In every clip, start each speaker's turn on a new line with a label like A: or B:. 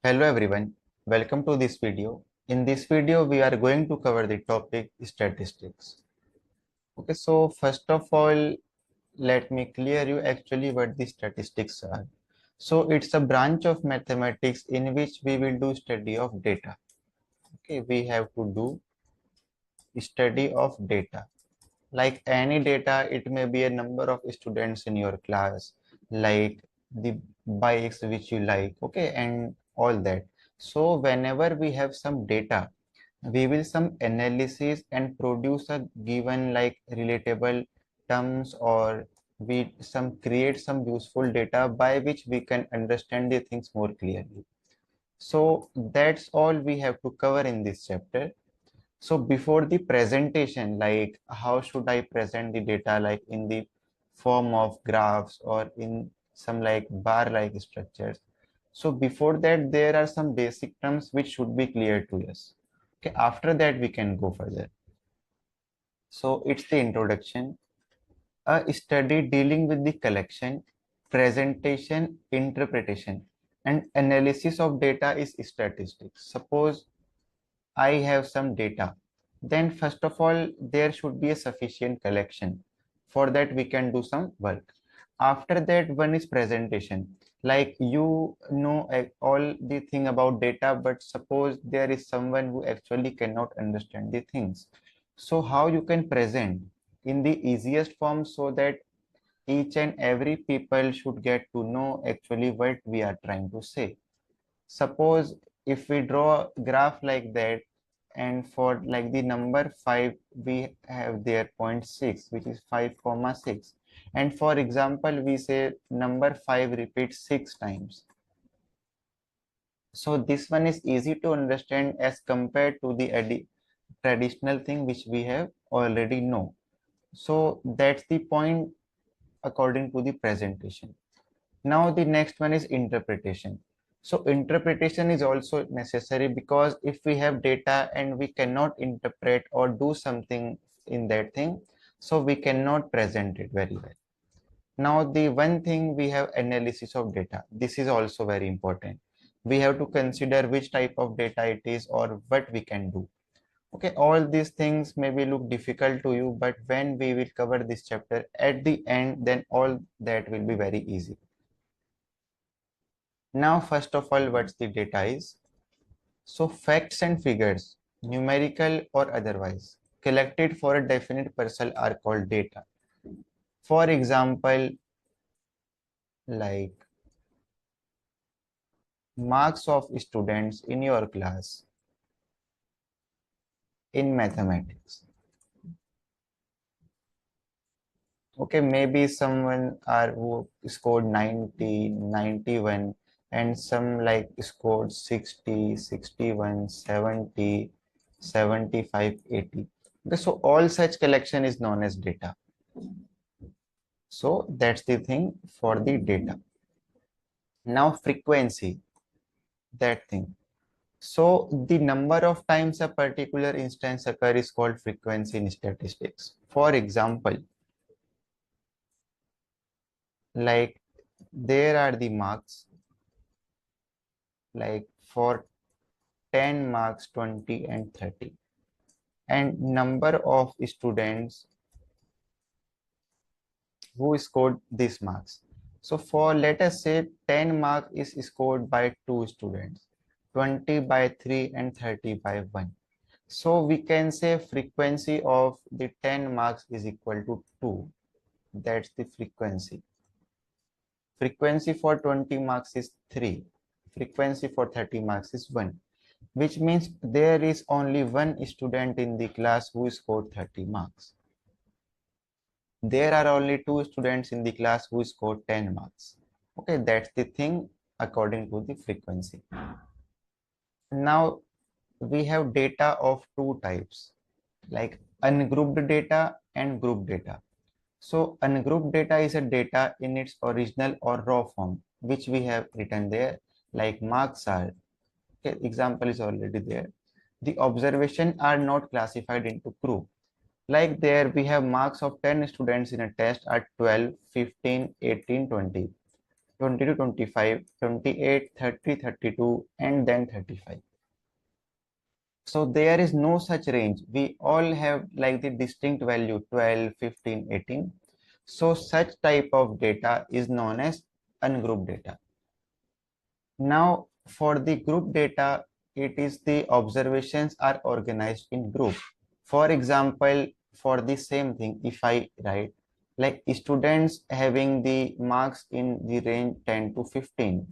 A: Hello everyone, welcome to this video. In this video, we are going to cover the topic statistics. Okay, so first of all, let me clear you actually what the statistics are. So it's a branch of mathematics in which we will do study of data. Okay, we have to do study of data. Like any data, it may be a number of students in your class, like the bikes which you like, okay, and all that. So whenever we have some data, we will some analysis and produce a given like relatable terms, or we some create some useful data by which we can understand the things more clearly. So that's all we have to cover in this chapter. So before the presentation, like how should I present the data, like in the form of graphs or in some like bar-like structures. So before that, there are some basic terms which should be clear to us. Okay, after that we can go further. So it's the introduction. A study dealing with the collection, presentation, interpretation, and analysis of data is statistics. Suppose I have some data, then first of all, there should be a sufficient collection. For that, we can do some work. After that, one is presentation. Like you know all the thing about data, but suppose there is someone who actually cannot understand the things. So how you can present in the easiest form so that each and every people should get to know actually what we are trying to say. Suppose if we draw a graph like that, and for like the number 5 we have there point 0.6, which is 5,6, and for example we say number 5 repeats 6 times. So this one is easy to understand as compared to the traditional thing which we have already know. So that's the point according to the presentation. Now the next one is interpretation. So interpretation is also necessary, because if we have data and we cannot interpret or do something in that thing, so we cannot present it very well. Now the one thing we have analysis of data. This is also very important. We have to consider which type of data it is or what we can do. Okay, all these things maybe look difficult to you, but when we will cover this chapter at the end, then all that will be very easy. Now, first of all, what's the data is? So facts and figures, numerical or otherwise, collected for a definite parcel are called data. For example, like marks of students in your class in mathematics. Okay, maybe someone are who scored 90, 91, and some like scored 60, 61, 70, 75, 80. Okay, so all such collection is known as data. So that's the thing for the data. Now frequency, that thing. So the number of times a particular instance occur is called frequency in statistics. For example, like there are the marks, like for 10 marks, 20 and 30, and number of students who scored these marks. So for let us say 10 mark is scored by 2 students, 20 by 3 and 30 by 1. So we can say frequency of the 10 marks is equal to 2. That's the frequency. Frequency for 20 marks is 3. Frequency for 30 marks is 1, which means there is only one student in the class who scored 30 marks. There are only 2 students in the class who scored 10 marks. Okay, that's the thing according to the frequency. Now we have data of two types, like ungrouped data and grouped data. So ungrouped data is a data in its original or raw form, which we have written there, like marks are. Okay, example is already there. The observation are not classified into group. Like there we have marks of 10 students in a test at 12, 15, 18, 20. 20 to 25, 28, 30, 32, and then 35. So there is no such range. We all have like the distinct value 12, 15, 18. So such type of data is known as ungrouped data. Now for the group data, it is the observations are organized in group. For example, for the same thing, if I write like students having the marks in the range 10 to 15,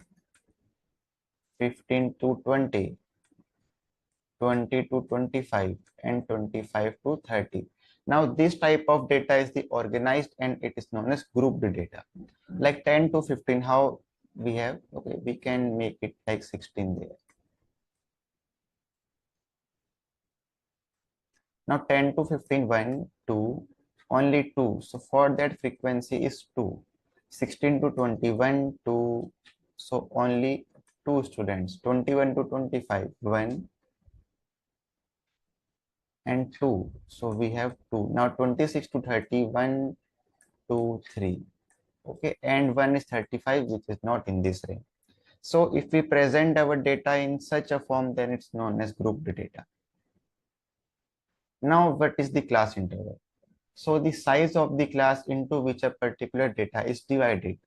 A: 15 to 20, 20 to 25, and 25 to 30. Now this type of data is the organized and it is known as grouped data. Like 10 to 15, how we have, okay, we can make it like 16 there. Now 10 to 15, 1, 2, only 2. So for that frequency is 2. 16 to 21, 2. So only 2 students. 21 to 25, 1 and 2. So we have 2. Now 26 to 30, 1, 2, 3. Okay, and 1 is 35, which is not in this range. So if we present our data in such a form, then it's known as grouped data. Now, what is the class interval? So the size of the class into which a particular data is divided,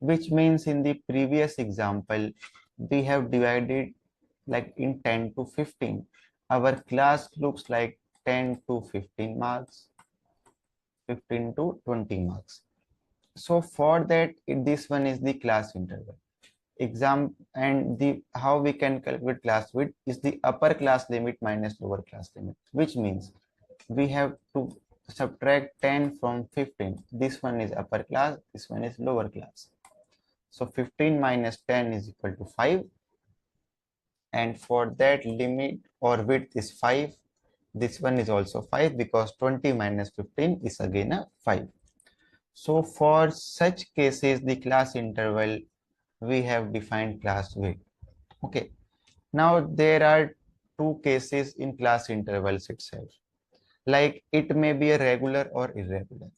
A: which means in the previous example, we have divided like in 10 to 15. Our class looks like 10 to 15 marks, 15 to 20 marks. So for that, this one is the class interval. Exam and the how we can calculate class width is the upper class limit minus lower class limit, which means we have to subtract 10 from 15. This one is upper class, this one is lower class. So 15 minus 10 is equal to 5. And for that limit or width is 5. This one is also 5 because 20 minus 15 is again a 5. So for such cases, the class interval, we have defined class width. Okay. Now there are two cases in class intervals itself. Like it may be a regular or irregular.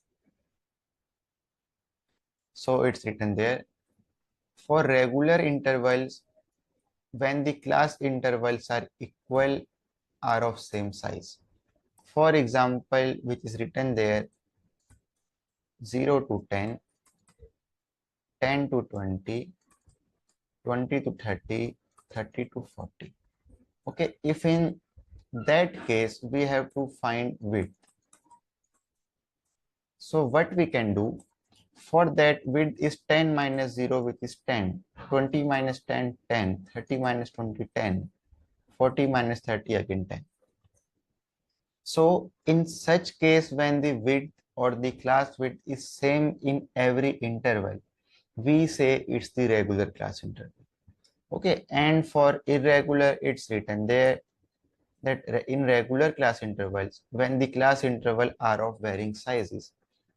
A: So it's written there. For regular intervals, when the class intervals are equal, are of same size. For example, which is written there, 0 to 10, 10 to 20, 20 to 30, 30 to 40. Okay, if in that case, we have to find width. So what we can do, for that width is 10 minus 0, which is 10, 20 minus 10, 10, 30 minus 20, 10, 40 minus 30, again 10. So in such case, when the width or the class width is same in every interval, we say it's the regular class interval. Okay, and for irregular, it's written there that in regular class intervals, when the class interval are of varying sizes,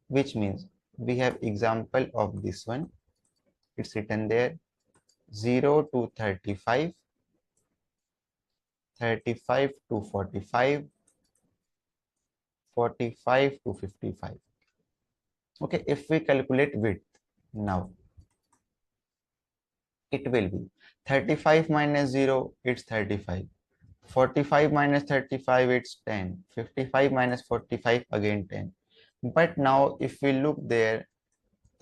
A: which means we have example of this one. It's written there 0 to 35, 35 to 45, 45 to 55. Okay, if we calculate width now, it will be 35 minus 0, it's 35. 45 minus 35, it's 10. 55 minus 45, again 10. But now if we look there,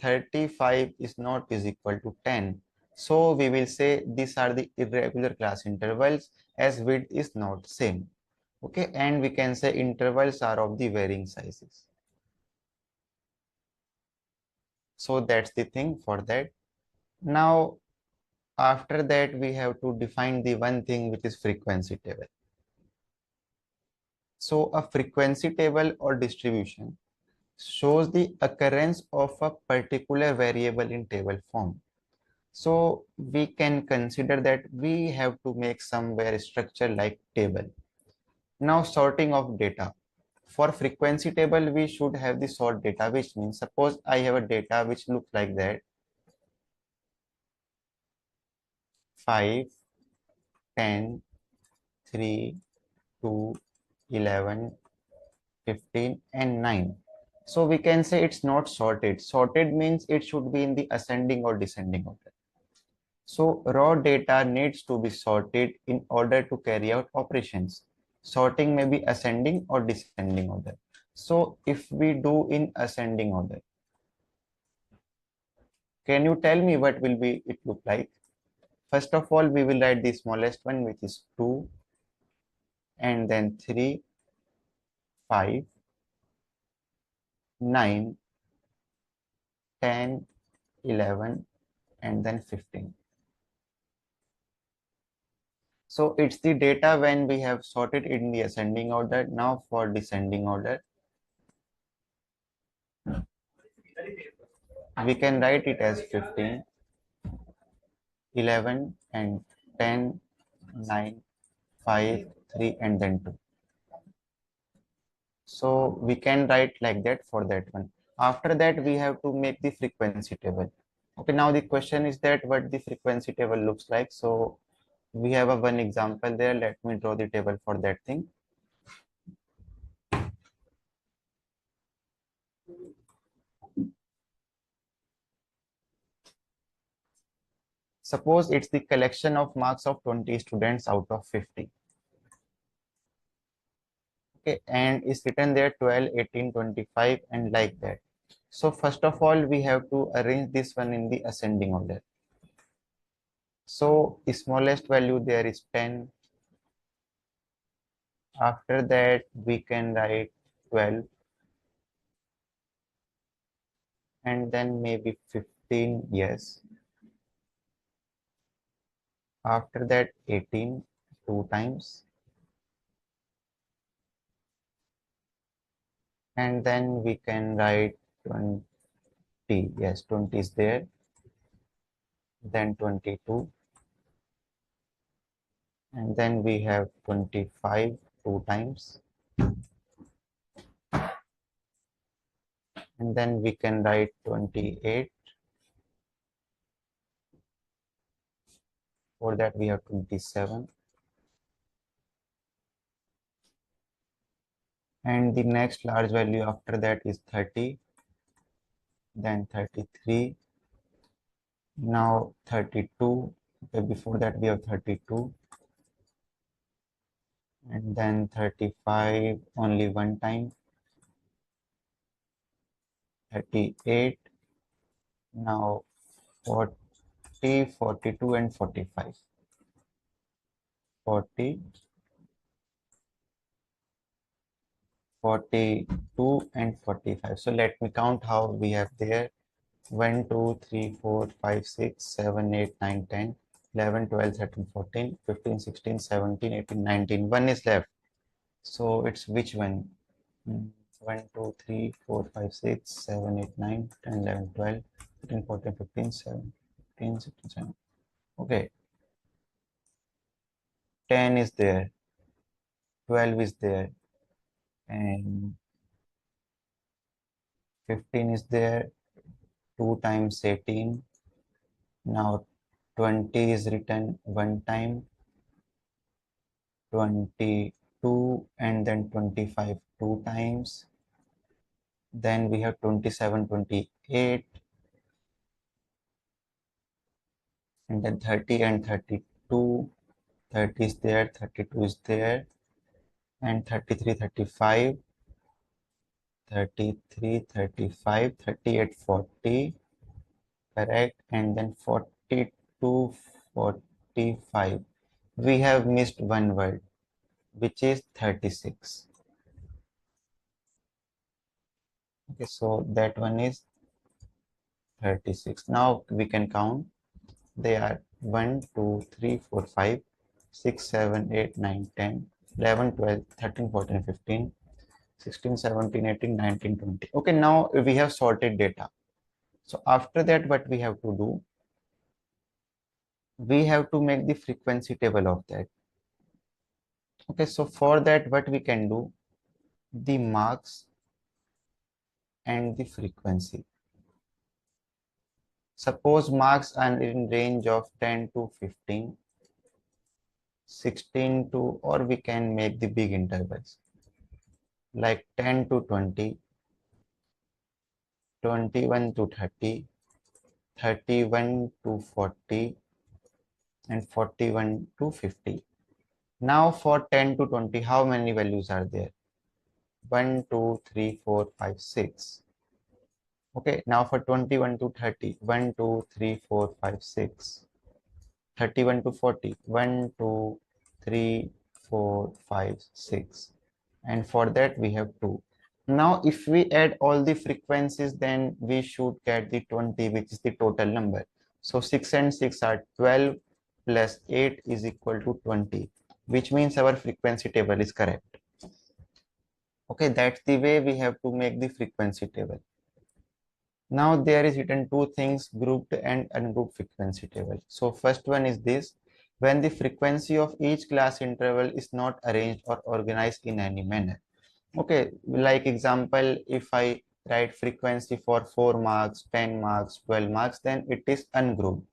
A: 35 is not is equal to 10. So we will say these are the irregular class intervals as width is not same. Okay, and we can say intervals are of the varying sizes. So that's the thing for that. Now, after that, we have to define the one thing which is frequency table. So a frequency table or distribution shows the occurrence of a particular variable in table form. So we can consider that we have to make somewhere structure like table. Now sorting of data. For frequency table, we should have the sort data, which means suppose I have a data which looks like that 5, 10, 3, 2, 11, 15 and 9. So we can say it's not sorted. Sorted means it should be in the ascending or descending order. So raw data needs to be sorted in order to carry out operations. Sorting may be ascending or descending order. So if we do in ascending order, can you tell me what will be it look like? First of all, we will write the smallest one, which is 2, and then 3, 5, 9, 10, 11, and then 15. So it's the data when we have sorted in the ascending order. Now for descending order, we can write it as 15, 11, and 10, 9, 5, 3, and then 2. So we can write like that for that one. After that, we have to make the frequency table. Okay, now the question is that what the frequency table looks like. So we have a one example there. Let me draw the table for that thing. Suppose it's the collection of marks of 20 students out of 50. Okay, and it's written there 12, 18, 25, and like that. So first of all, we have to arrange this one in the ascending order. So the smallest value there is 10. After that, we can write 12, and then maybe 15, yes. After that, 18, 2 times. And then we can write 20, yes, 20 is there. Then 22. And then we have 25, 2 times. And then we can write 28. For that, we have 27. And the next large value after that is 30. Then 33. Now 32. Okay, before that, we have 32. And then 35 only one time. 38. Now 40, 42, and 45. 40, 42, and 45. So let me count how we have there. 1, 2, 3, 4, 5, 6, 7, 8, 9, 10, 11, 12, 13, 14, 15, 16, 17, 18, 19. One is left. So it's which one? 1, 2, 3, 4, 5, 6, 7, 8, 9, 10, 11, 12, 13, 14, 15, 17, 16, 17. Okay. 10 is there. 12 is there. And 15 is there. 2 times 18. Now 20 is written one time. 22 and then 25 two times. Then we have 27, 28, and then 30 and 32. 30 is there, 32 is there, and 33, 35, 33, 35, 38, 40, correct, and then 42, 45. We have missed one word, which is 36. Okay, so that one is 36. Now we can count. They are 1, 2, 3, 4, 5, 6, 7, 8, 9, 10, 11, 12, 13, 14, 15, 16, 17, 18, 19, 20. Okay, now we have sorted data. So after that, what we have to do, we have to make the frequency table of that. Okay, so for that, what we can do, the marks and the frequency. Suppose marks are in range of 10 to 15, 16 to, or we can make the big intervals like 10 to 20, 21 to 30, 31 to 40, and 41 to 50. Now for 10 to 20, how many values are there? 1, 2, 3, 4, 5, 6. Okay, now for 21 to 30, 1, 2, 3, 4, 5, 6. 31 to 40, 1, 2, 3, 4, 5, 6. And for that we have 2. Now if we add all the frequencies, then we should get the 20, which is the total number. So 6 and 6 are 12 plus 8 is equal to 20, which means our frequency table is correct. Okay, that's the way we have to make the frequency table. Now there is written two things, grouped and ungrouped frequency table. So first one is this: when the frequency of each class interval is not arranged or organized in any manner. Okay, like example, if I write frequency for 4 marks, 10 marks, 12 marks, then it is ungrouped.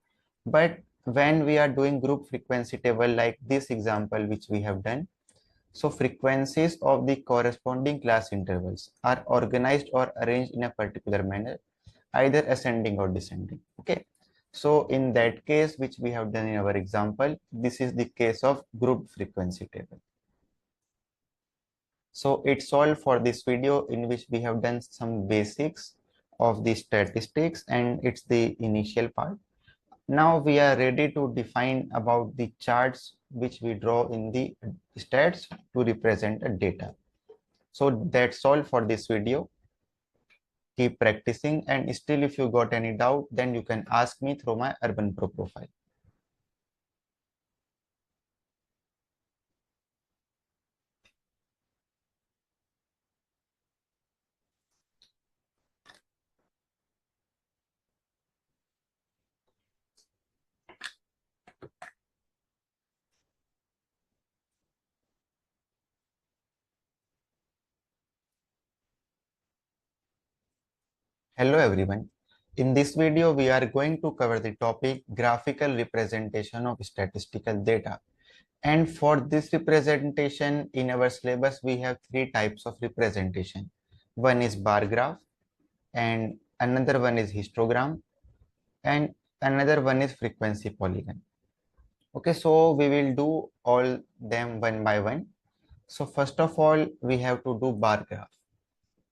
A: But when we are doing group frequency table like this example which we have done, so frequencies of the corresponding class intervals are organized or arranged in a particular manner, either ascending or descending. Okay, so in that case which we have done in our example, this is the case of grouped frequency table. So it's all for this video, in which we have done some basics of the statistics, and it's the initial part. Now we are ready to define about the charts which we draw in the stats to represent a data. So that's all for this video. Keep practicing, and still if you got any doubt, then you can ask me through my Urban Pro profile. Hello everyone. In this video, we are going to cover the topic graphical representation of statistical data. And for this representation in our syllabus, we have three types of representation. One is bar graph, and another one is histogram, and another one is frequency polygon. Okay, so we will do all them one by one. So first of all, we have to do bar graph.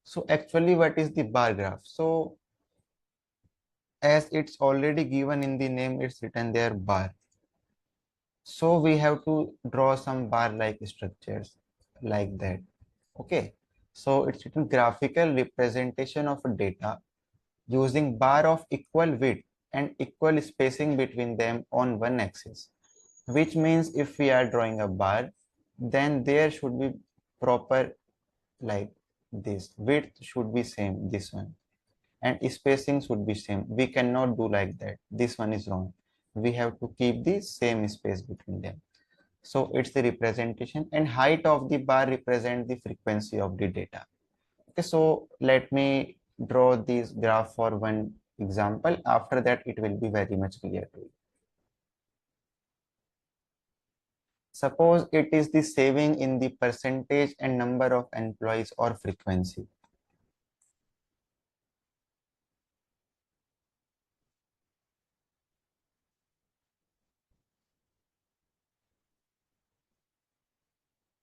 A: So actually, what is the bar graph? So as it's already given in the name, it's written there bar. So we have to draw some bar like structures like that. Okay, so it's written graphical representation of data using bar of equal width and equal spacing between them on one axis, which means if we are drawing a bar, then there should be proper like this, width should be same, this one, and spacing should be same. We cannot do like that, this one is wrong. We have to keep the same space between them. So it's the representation, and height of the bar represent the frequency of the data. Okay, so let me draw this graph for one example. After that, it will be very much clear to you. Suppose it is the saving in the percentage and number of employees or frequency.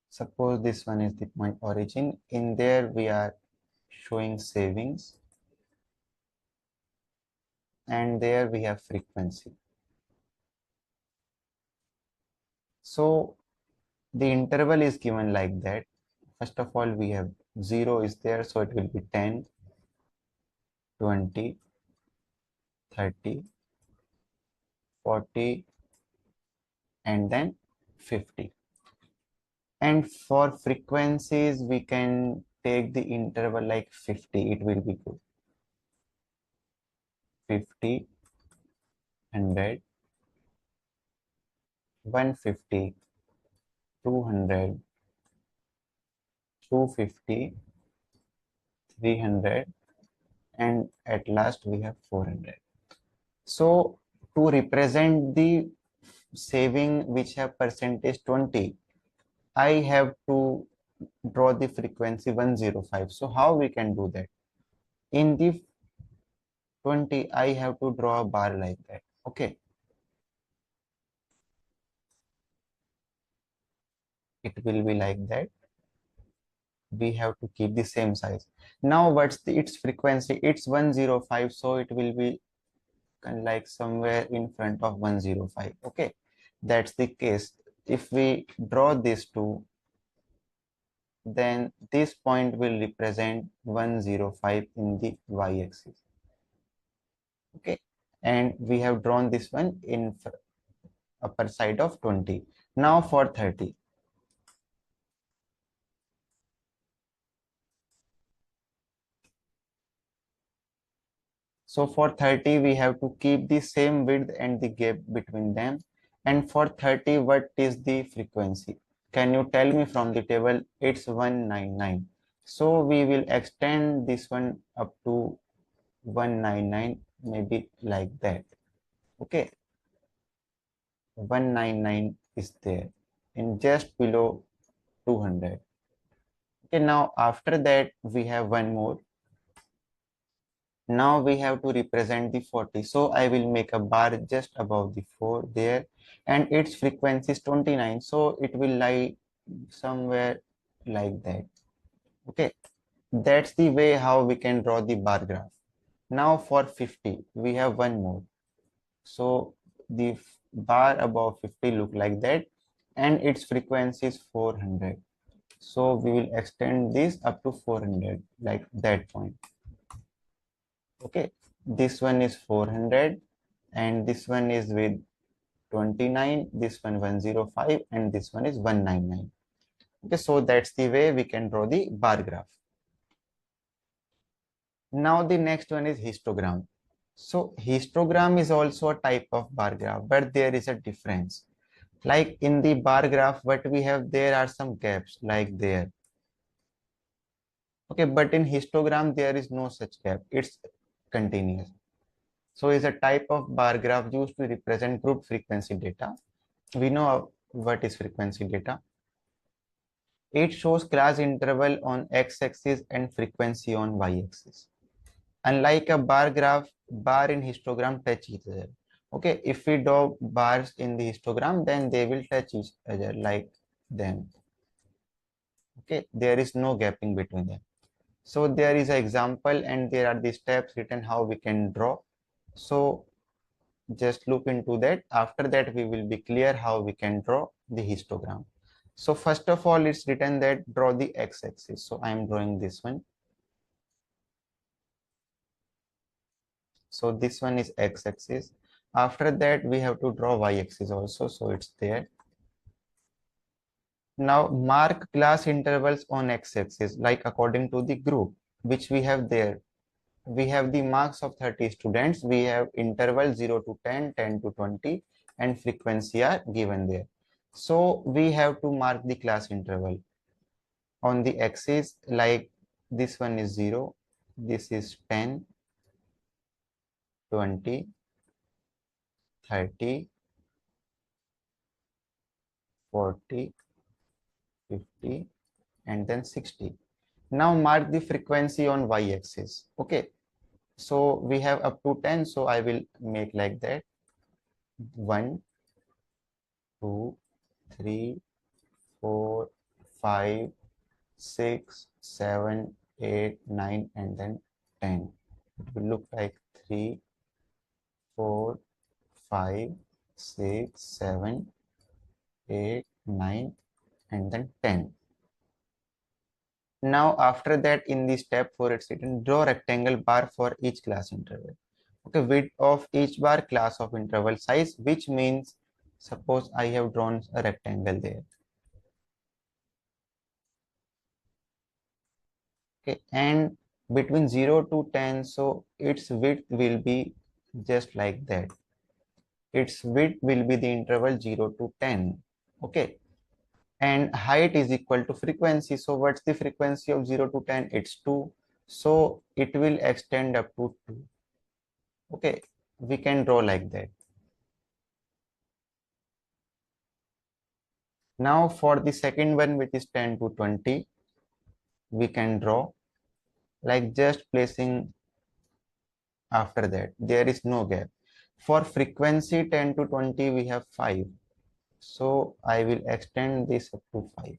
A: Suppose this one is the point origin. In there, we are showing savings, and there we have frequency. So the interval is given like that. First of all, we have 0 is there, so it will be 10, 20, 30, 40, and then 50. And for frequencies, we can take the interval like 50, it will be good. 50, 100, 150, 200, 250, 300, and at last we have 400. So to represent the saving which have percentage 20, I have to draw the frequency 105. So how we can do that? In the 20, I have to draw a bar like that. Okay, it will be like that. We have to keep the same size. Now what's its frequency? It's 105, so it will be kind of like somewhere in front of 105. Okay, that's the case. If we draw these two, then this point will represent 105 in the y-axis. Okay, and we have drawn this one in upper side of 20. Now for 30. So for 30, we have to keep the same width and the gap between them. And for 30, what is the frequency? Can you tell me from the table? It's 199. So we will extend this one up to 199, maybe like that. Okay, 199 is there and just below 200. Okay, now after that, we have one more. Now we have to represent the 40. So I will make a bar just above the 4 there, and its frequency is 29. So it will lie somewhere like that. Okay, that's the way how we can draw the bar graph. Now for 50, we have one more. So the bar above 50 look like that, and its frequency is 400. So we will extend this up to 400 like that point. Okay, this one is 400 and this one is with 29, this one 105 and this one is 199. Okay, so that's the way we can draw the bar graph. Now the next one is histogram. So histogram is also a type of bar graph, but there is a difference. Like in the bar graph, what we have, there are some gaps like there. Okay, but in histogram, there is no such gap. It's continuous. So is a type of bar graph used to represent group frequency data. We know what is frequency data. It shows class interval on x-axis and frequency on y-axis. Unlike a bar graph, bar in histogram touch each other. Okay, if we draw bars in the histogram, then they will touch each other like them. Okay, there is no gapping between them. So there is an example and there are the steps written how we can draw. So just look into that. After that, we will be clear how we can draw the histogram. So first of all, it's written that draw the x-axis. So I am drawing this one. So this one is x-axis. After that, we have to draw y-axis also. So it's there. Now mark class intervals on x-axis, like according to the group, which we have there. We have the marks of 30 students. We have interval 0 to 10, 10 to 20, and frequency are given there. So we have to mark the class interval on the axis, like this one is 0, this is 10, 20, 30, 40, 50, and then 60. Now mark the frequency on y-axis. Okay, so we have up to 10, so I will make like that. 1, 2, 3, 4, 5, 6, 7, 8, 9, and then 10. It will look like 3, 4, 5, 6, 7, 8, 9, and then 10. Now after that, in the step 4, it's written draw rectangle bar for each class interval. Okay, width of each bar, class of interval size, which means suppose I have drawn a rectangle there. Okay, and between 0 to 10, so its width will be just like that. Its width will be the interval 0 to 10. Okay, and height is equal to frequency. So what's the frequency of 0 to 10? It's 2. So it will extend up to 2. Okay, we can draw like that. Now for the second one, which is 10 to 20, we can draw like just placing After that, there is no gap. For frequency 10 to 20, we have 5. So I will extend this up to 5.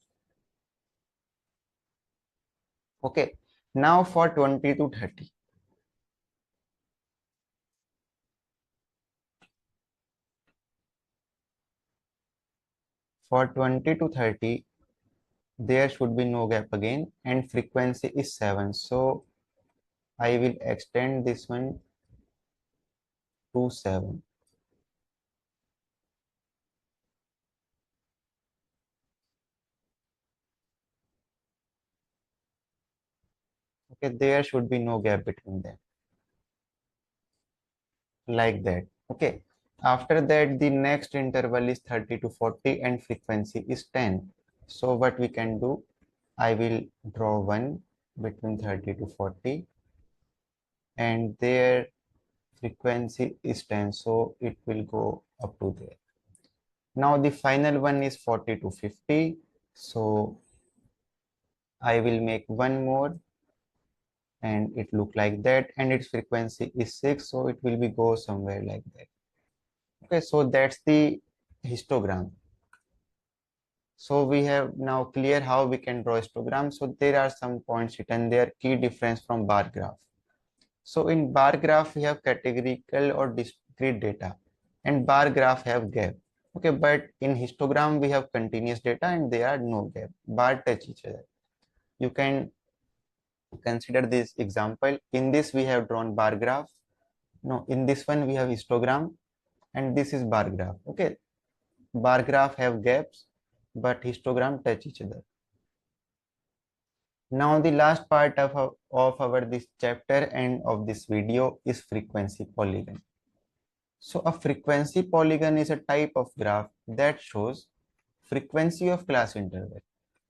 A: Okay. Now for 20 to 30. For 20 to 30, there should be no gap again, and frequency is 7. So I will extend this one to 7. Okay, there should be no gap between them, like that. Okay. After that, the next interval is 30 to 40 and frequency is 10. So what we can do, I will draw one between 30 to 40, and their frequency is 10. So it will go up to there. Now the final one is 40 to 50. So I will make one more, and it look like that, and its frequency is 6. So it will be go somewhere like that. Okay, so that's the histogram. So we have now clear how we can draw histogram. So there are some points written there, key difference from bar graph. So in bar graph, we have categorical or discrete data, and bar graph have gap. Okay, but in histogram, we have continuous data and there are no gap. Bar touch each other. You can consider this example. In this, we have drawn bar graph. No, in this one, we have histogram, and this is bar graph. Okay, bar graph have gaps, but histogram touch each other. Now the last part of our this chapter and of this video is frequency polygon. So a frequency polygon is a type of graph that shows frequency of class interval.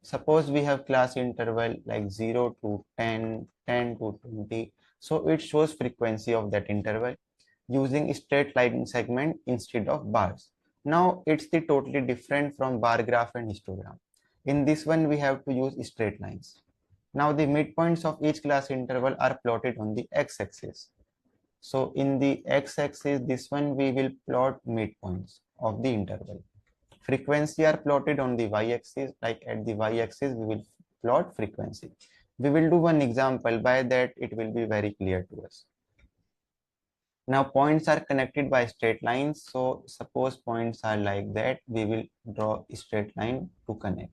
A: Suppose we have class interval like 0 to 10, 10 to 20. So it shows frequency of that interval using straight line segment instead of bars. Now it's the totally different from bar graph and histogram. In this one, we have to use straight lines. Now the midpoints of each class interval are plotted on the x-axis. So in the x-axis, this one we will plot midpoints of the interval. Frequency are plotted on the y-axis, like at the y-axis we will plot frequency. We will do one example, by that it will be very clear to us. Now points are connected by straight lines. So suppose points are like that, we will draw a straight line to connect.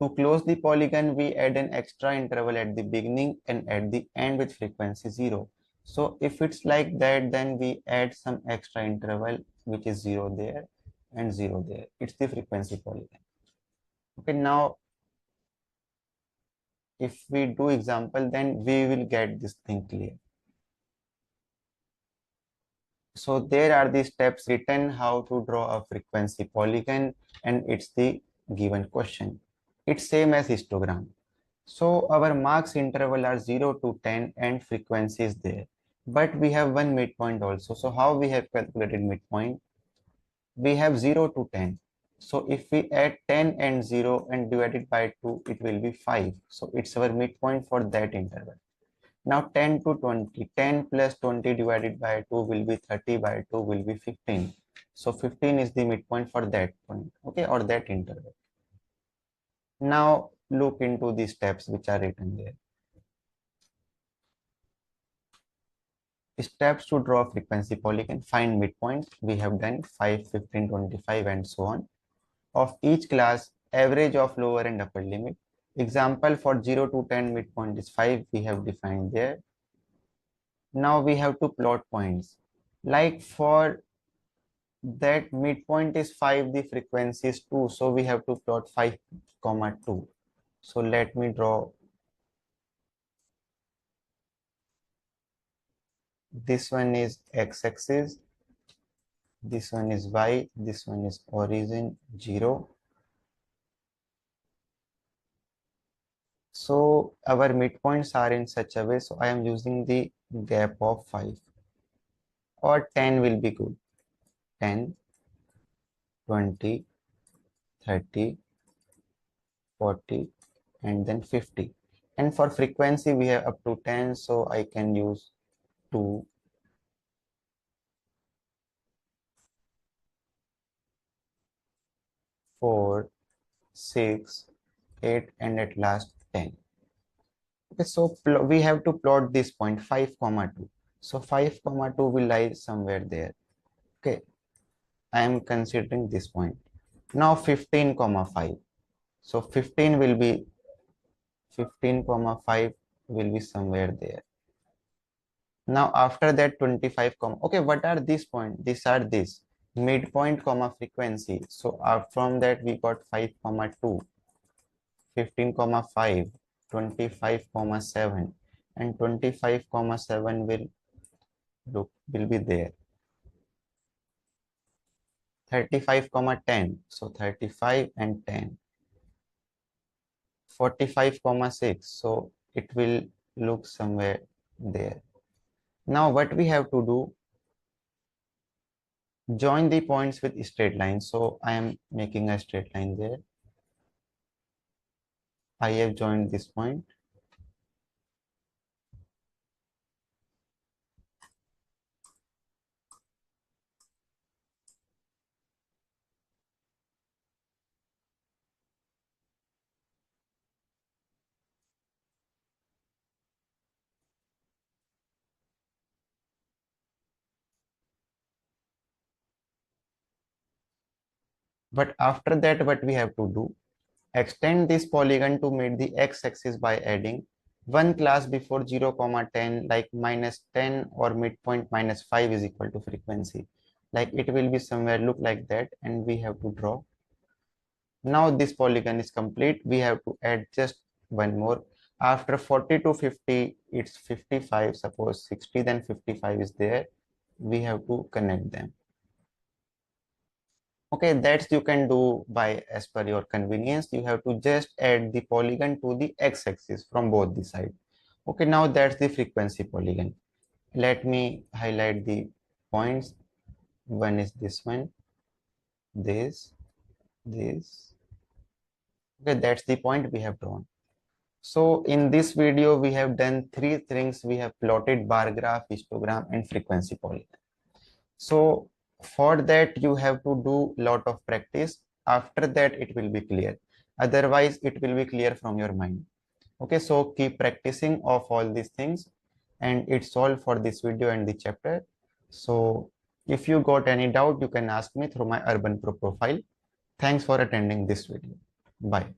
A: To close the polygon, we add an extra interval at the beginning and at the end with frequency 0. So if it's like that, then we add some extra interval which is 0 there and 0 there. It's the frequency polygon. Okay, now if we do example, then we will get this thing clear. So there are the steps written how to draw a frequency polygon, and it's the given question. It's same as histogram. So our marks interval are 0 to 10 and frequency is there. But we have one midpoint also. So how we have calculated midpoint? We have 0 to 10. So if we add 10 and 0 and divide it by 2, it will be 5. So it's our midpoint for that interval. Now 10 to 20, 10 plus 20 divided by 2 will be 30, by 2 will be 15. So 15 is the midpoint for that point, okay, or that interval. Now look into the steps which are written there. Steps to draw frequency polygon: find midpoint. We have done 5, 15, 25 and so on. Of each class, average of lower and upper limit. Example for 0 to 10 midpoint is 5. We have defined there. Now we have to plot points. Like for that midpoint is 5, the frequency is 2. So we have to plot 5, 2. So let me draw. This one is x-axis. This one is y. This one is origin 0. So our midpoints are in such a way. So I am using the gap of 5, or 10 will be good. 10, 20, 30, 40, and then 50. And for frequency, we have up to 10. So I can use 2, 4, 6, 8, and at last 10. Okay, so we have to plot this point 5 comma 2. So 5 comma 2 will lie somewhere there. Okay, I am considering this point. Now 15 comma 5. So 15 comma 5 will be somewhere there. Now after that 25 comma. Okay, what are these points? These are this midpoint comma frequency. So from that we got 5 comma 2, 15 comma 5, 25 comma 7, and 25 comma 7 will be there. 35 comma 10, so 35 and 10. 45 comma 6, so it will look somewhere there. Now what we have to do, join the points with straight lines. So I am making a straight line there. I have joined this point. But after that, what we have to do, extend this polygon to meet the x-axis by adding one class before 0 comma 10, like minus 10, or midpoint minus 5 is equal to frequency. Like it will be somewhere look like that, and we have to draw. Now this polygon is complete. We have to add just one more. After 40 to 50, it's 55. Suppose 60, then 55 is there. We have to connect them. Okay, that's you can do by as per your convenience. You have to just add the polygon to the x-axis from both the side. Okay, now that's the frequency polygon. Let me highlight the points. One is this one, this. Okay, that's the point we have drawn. So in this video, we have done three things. We have plotted bar graph, histogram, and frequency polygon. So for that, you have to do lot of practice. After that, it will be clear. Otherwise, it will be clear from your mind. Okay, so keep practicing of all these things. And it's all for this video and the chapter. So if you got any doubt, you can ask me through my Urban Pro profile. Thanks for attending this video. Bye.